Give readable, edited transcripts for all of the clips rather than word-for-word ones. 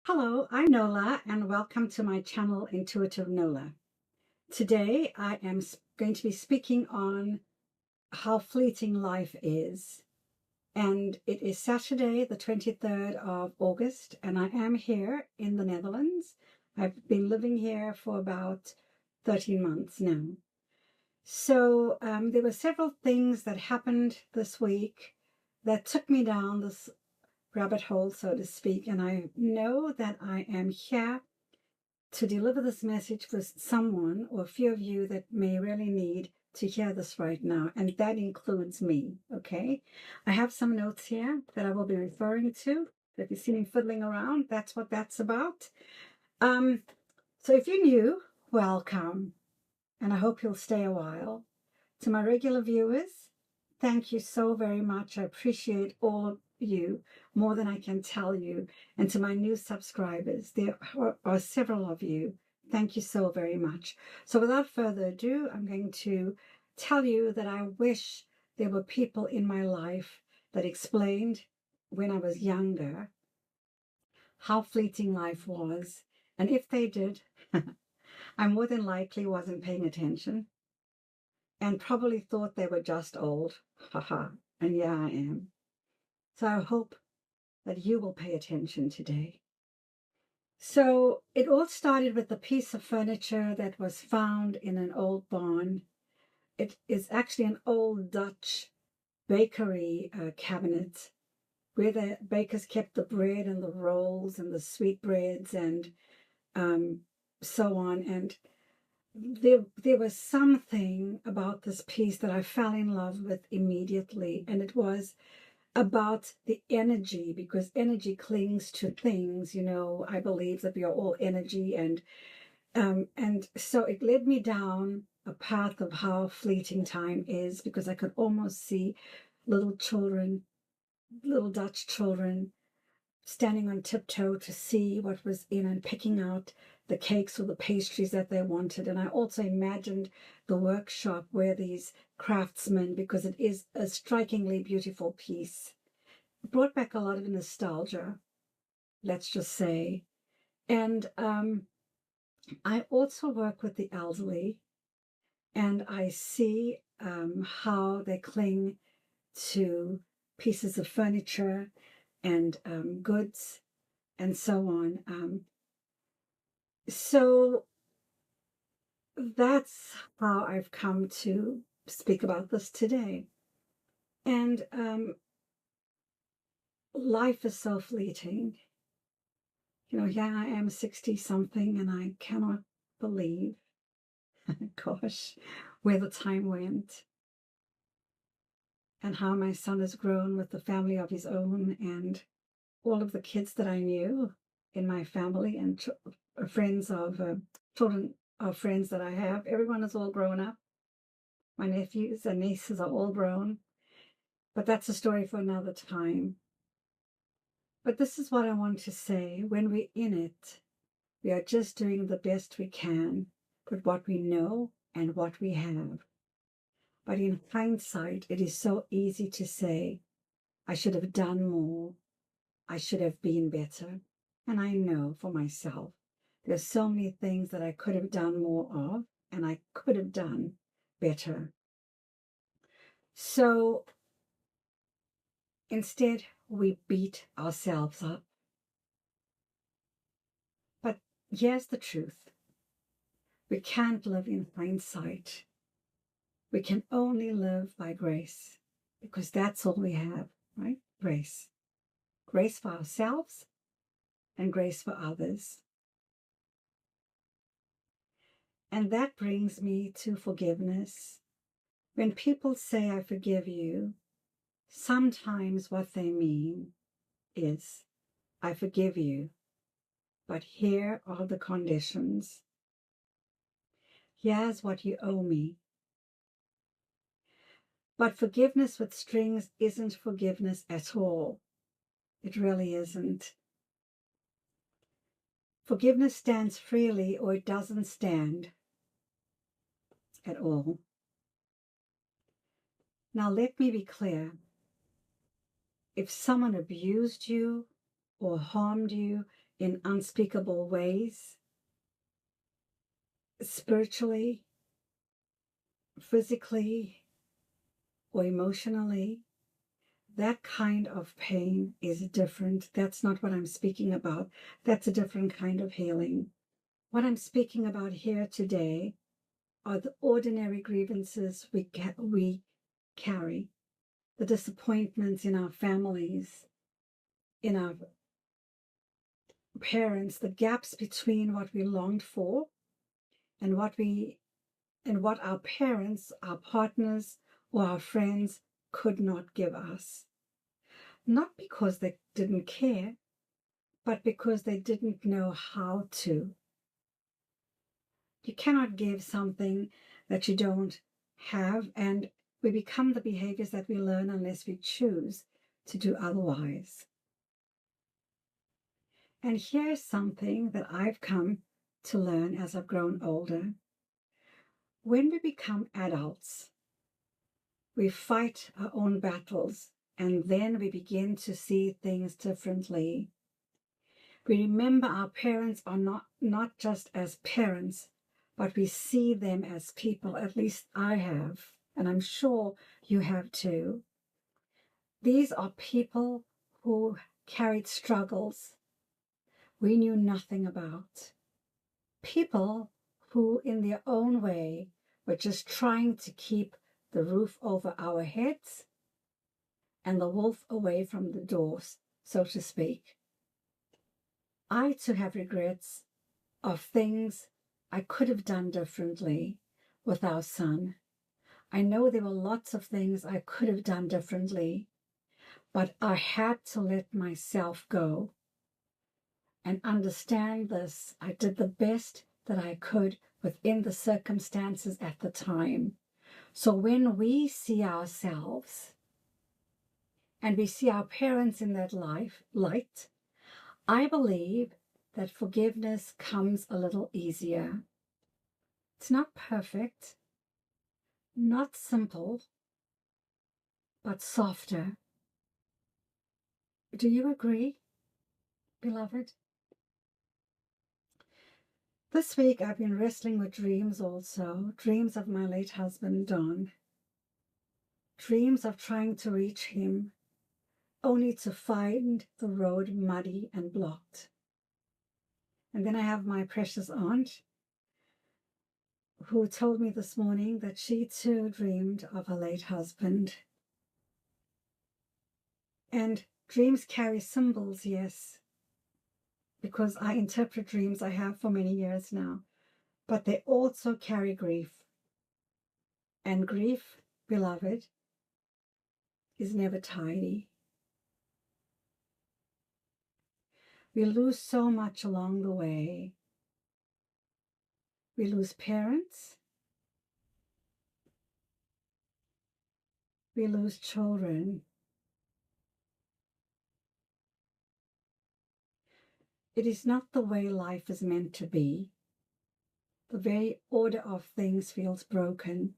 Hello, I'm Nola and welcome to my channel Intuitive Nola. Today I am going to be speaking on how fleeting life is, and it is Saturday the 23rd of August and I am here in the Netherlands. I've been living here for about 13 months now. So there were several things that happened this week that took me down this rabbit hole, so to speak, and I know that I am here to deliver this message for someone or a few of you that may really need to hear this right now, and that includes me, okay? I have some notes here that I will be referring to. If you see me fiddling around, that's what that's about. So if you're new, welcome, and I hope you'll stay a while. To my regular viewers, thank you so very much. I appreciate all of you more than I can tell you. And to my new subscribers, there are several of you. Thank you so very much. So without further ado, I'm going to tell you that I wish there were people in my life that explained when I was younger how fleeting life was. And if they did, I more than likely wasn't paying attention and probably thought they were just old. Haha. And yeah, I am. So I hope that you will pay attention today. So it all started with a piece of furniture that was found in an old barn. It is actually an old Dutch bakery cabinet where the bakers kept the bread and the rolls and the sweetbreads and so on. And there was something about this piece that I fell in love with immediately, and it was about the energy, because energy clings to things. I believe that we are all energy, and so it led me down a path of how fleeting time is, because I could almost see little children, little Dutch children, standing on tiptoe to see what was in and picking out the cakes or the pastries that they wanted. And I also imagined the workshop where these craftsmen, because it is a strikingly beautiful piece, brought back a lot of nostalgia, let's just say. And I also work with the elderly, and I see how they cling to pieces of furniture and goods and so on. So that's how I've come to speak about this today. And life is so fleeting. Here I am 60 something and I cannot believe, gosh, where the time went and how my son has grown with the family of his own, and all of the kids that I knew in my family and friends of children of friends that I have. Everyone is all grown up. My nephews and nieces are all grown, but that's a story for another time. But this is what I want to say. When we're in it, we are just doing the best we can with what we know and what we have. But in hindsight, it is so easy to say, I should have done more. I should have been better. And I know for myself, there's so many things that I could have done more of, and I could have done better. So instead, we beat ourselves up. But here's the truth. We can't live in hindsight. We can only live by grace, because that's all we have, right? Grace. Grace for ourselves and grace for others. And that brings me to forgiveness. When people say, I forgive you, sometimes what they mean is, I forgive you, but here are the conditions. Here's what you owe me. But forgiveness with strings isn't forgiveness at all. It really isn't. Forgiveness stands freely, or it doesn't stand at all. Now, let me be clear. If someone abused you or harmed you in unspeakable ways, spiritually, physically, or emotionally. That kind of pain is different. That's not what I'm speaking about. That's a different kind of healing. What I'm speaking about here today are the ordinary grievances we carry, the disappointments in our families, in our parents, the gaps between what we longed for and what our parents, our partners, or our friends could not give us. Not because they didn't care, but because they didn't know how to. You cannot give something that you don't have, and we become the behaviors that we learn unless we choose to do otherwise. And here's something that I've come to learn as I've grown older. When we become adults, we fight our own battles, and then we begin to see things differently. We remember our parents are not just as parents, but we see them as people. At least I have, and I'm sure you have too. These are people who carried struggles we knew nothing about. People who, in their own way, were just trying to keep the roof over our heads and the wolf away from the doors, so to speak. I too have regrets of things I could have done differently with our son. I know there were lots of things I could have done differently, but I had to let myself go and understand this. I did the best that I could within the circumstances at the time. So when we see ourselves and we see our parents in that light, I believe that forgiveness comes a little easier. It's not perfect, not simple, but softer. Do you agree, beloved? This week I've been wrestling with dreams also, dreams of my late husband, Don. Dreams of trying to reach him, only to find the road muddy and blocked. And then I have my precious aunt, who told me this morning that she too dreamed of her late husband. And dreams carry symbols, yes, because I interpret dreams, I have for many years now, but they also carry grief. And grief, beloved, is never tidy. We lose so much along the way. We lose parents. We lose children. It is not the way life is meant to be. The very order of things feels broken.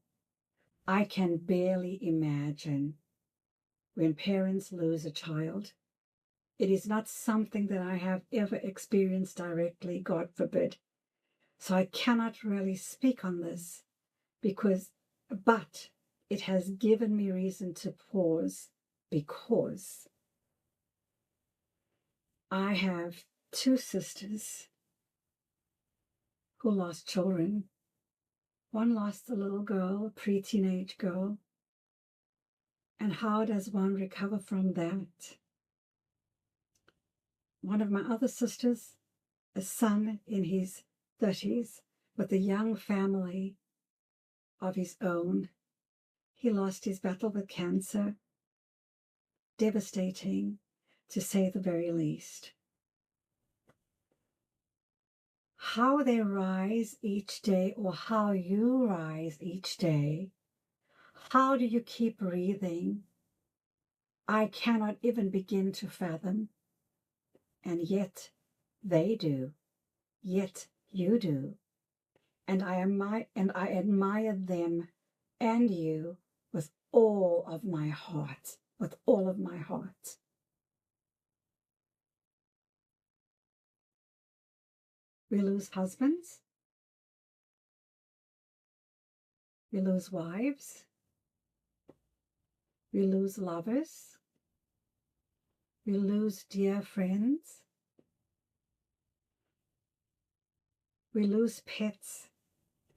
I can barely imagine when parents lose a child. It is not something that I have ever experienced directly, God forbid. So I cannot really speak on this but it has given me reason to pause, because I have two sisters who lost children. One lost a little girl, a pre-teenage girl. And how does one recover from that? One of my other sisters, a son in his 30s with a young family of his own. He lost his battle with cancer. Devastating, to say the very least. How they rise each day, or how you rise each day, how do you keep breathing? I cannot even begin to fathom. And yet they do. Yet you do. And I admire them and you with all of my heart. With all of my heart. We lose husbands. We lose wives. We lose lovers. We lose dear friends. We lose pets.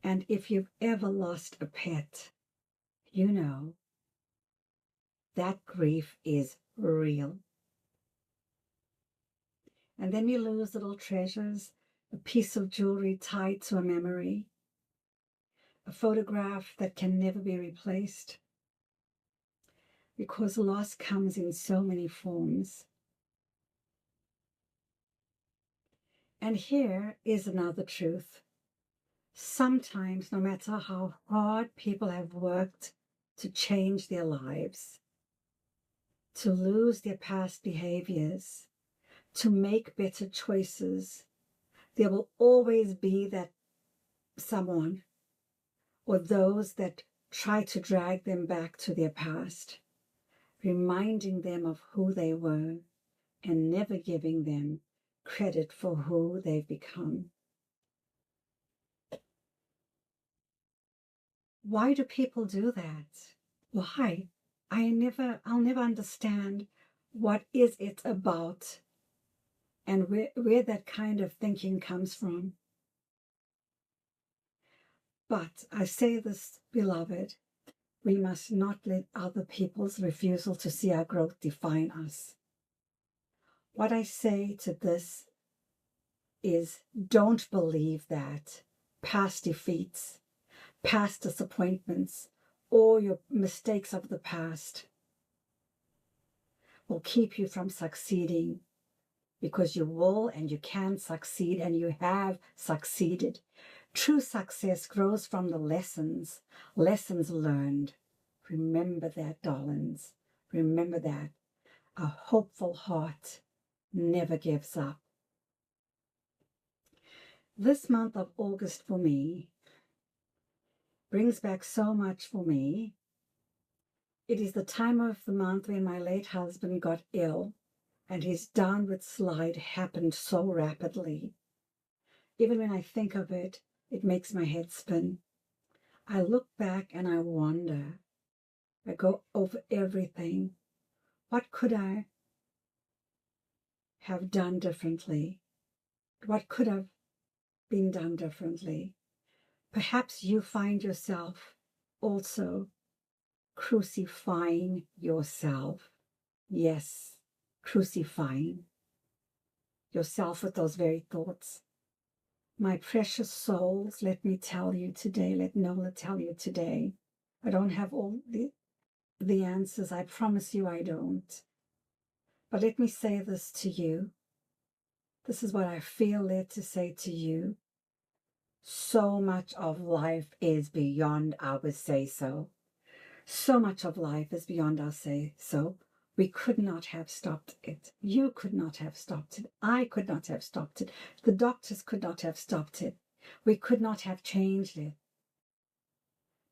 And if you've ever lost a pet, you know that grief is real. And then we lose little treasures, a piece of jewelry tied to a memory, a photograph that can never be replaced, because loss comes in so many forms. And here is another truth. Sometimes, no matter how hard people have worked to change their lives, to lose their past behaviors, to make better choices, there will always be that someone or those that try to drag them back to their past, reminding them of who they were and never giving them credit for who they've become. Why do people do that? Why? I'll never understand what is it about and where that kind of thinking comes from. But I say this, beloved, we must not let other people's refusal to see our growth define us. What I say to this is, don't believe that past defeats, past disappointments, or your mistakes of the past will keep you from succeeding, because you will and you can succeed, and you have succeeded. True success grows from the lessons learned. Remember that, darlings. Remember that. A hopeful heart never gives up. This month of August for me brings back so much for me. It is the time of the month when my late husband got ill, and his downward slide happened so rapidly. Even when I think of it, it makes my head spin. I look back and I wonder. I go over everything. What could I have done differently? What could have been done differently? Perhaps you find yourself also crucifying yourself. Yes, crucifying yourself with those very thoughts. My precious souls, let me tell you today, let Nola tell you today, I don't have all the answers. I promise you I don't. But let me say this to you. This is what I feel led to say to you. So much of life is beyond our say-so. So much of life is beyond our say-so. We could not have stopped it. You could not have stopped it. I could not have stopped it. The doctors could not have stopped it. We could not have changed it.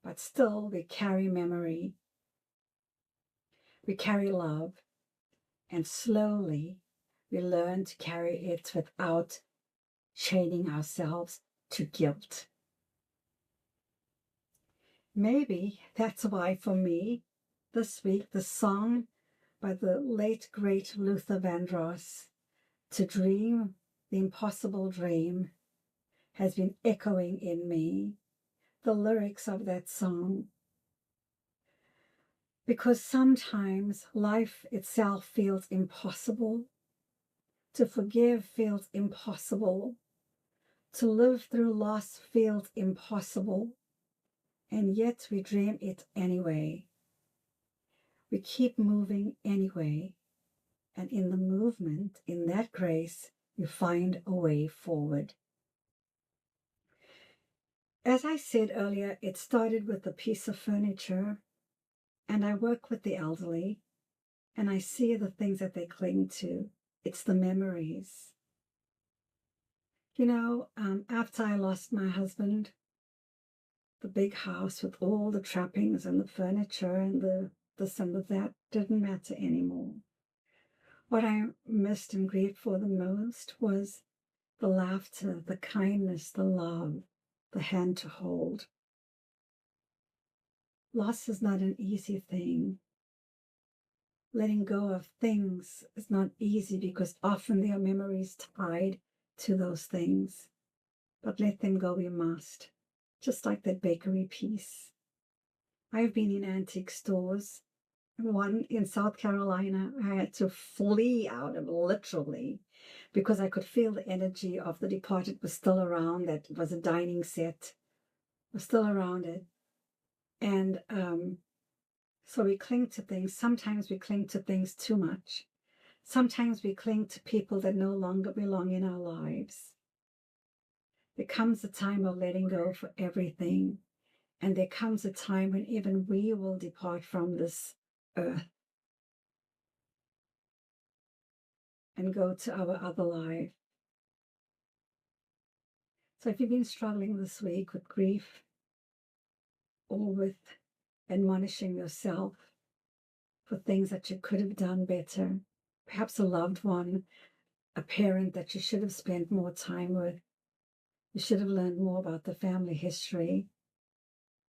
But still, we carry memory. We carry love. And slowly, we learn to carry it without chaining ourselves to guilt. Maybe that's why, for me, this week, the song by the late, great Luther Vandross, "To Dream the Impossible Dream," has been echoing in me, the lyrics of that song. Because sometimes life itself feels impossible. To forgive feels impossible. To live through loss feels impossible. And yet we dream it anyway. We keep moving anyway. And in the movement, in that grace, you find a way forward. As I said earlier, it started with a piece of furniture, and I work with the elderly, and I see the things that they cling to. It's the memories. You know, after I lost my husband, the big house with all the trappings and the furniture and the this and the that didn't matter anymore. What I missed and grieved for the most was the laughter, the kindness, the love, the hand to hold. Loss is not an easy thing. Letting go of things is not easy because often there are memories tied to those things. But let them go we must, just like that bakery piece. I've been in antique stores. One in South Carolina, I had to flee out of, literally, because I could feel the energy of the departed was still around. That was a dining set, was still around it. And so we cling to things. Sometimes we cling to things too much. Sometimes we cling to people that no longer belong in our lives. There comes a time of letting go for everything. And there comes a time when even we will depart from this earth and go to our other life. So if you've been struggling this week with grief or with admonishing yourself for things that you could have done better, perhaps a loved one, a parent that you should have spent more time with, you should have learned more about the family history.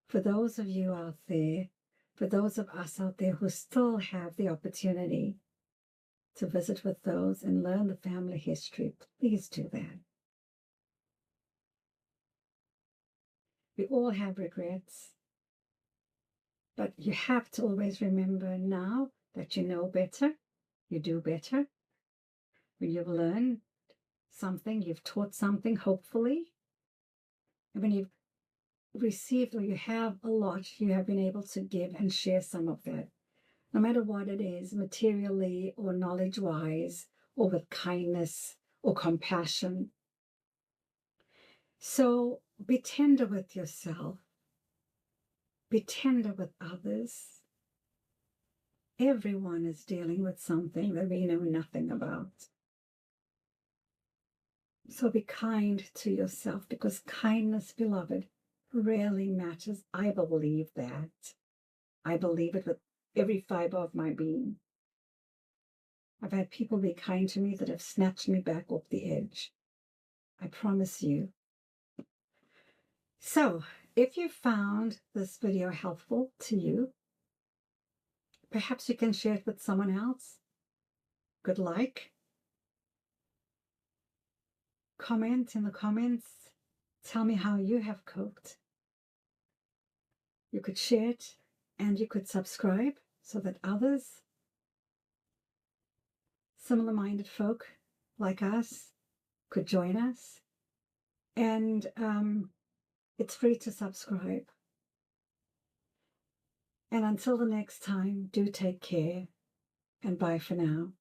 For those of you out there, for those of us out there who still have the opportunity to visit with those and learn the family history, please do that. We all have regrets, but you have to always remember now that you know better, you do better, when you've learned something, you've taught something, hopefully, and when you've received or you have a lot, you have been able to give and share some of that, no matter what it is, materially or knowledge-wise, or with kindness or compassion. So be tender with yourself. Be tender with others. Everyone is dealing with something that we know nothing about. So be kind to yourself, because kindness, beloved, really matters. I believe that. I believe it with every fiber of my being. I've had people be kind to me that have snatched me back off the edge. I promise you. So, if you found this video helpful to you, perhaps you can share it with someone else. Good like. Comment in the comments. Tell me how you have coped. You could share it and you could subscribe so that others, similar-minded folk like us, could join us. And it's free to subscribe. And until the next time, do take care and bye for now.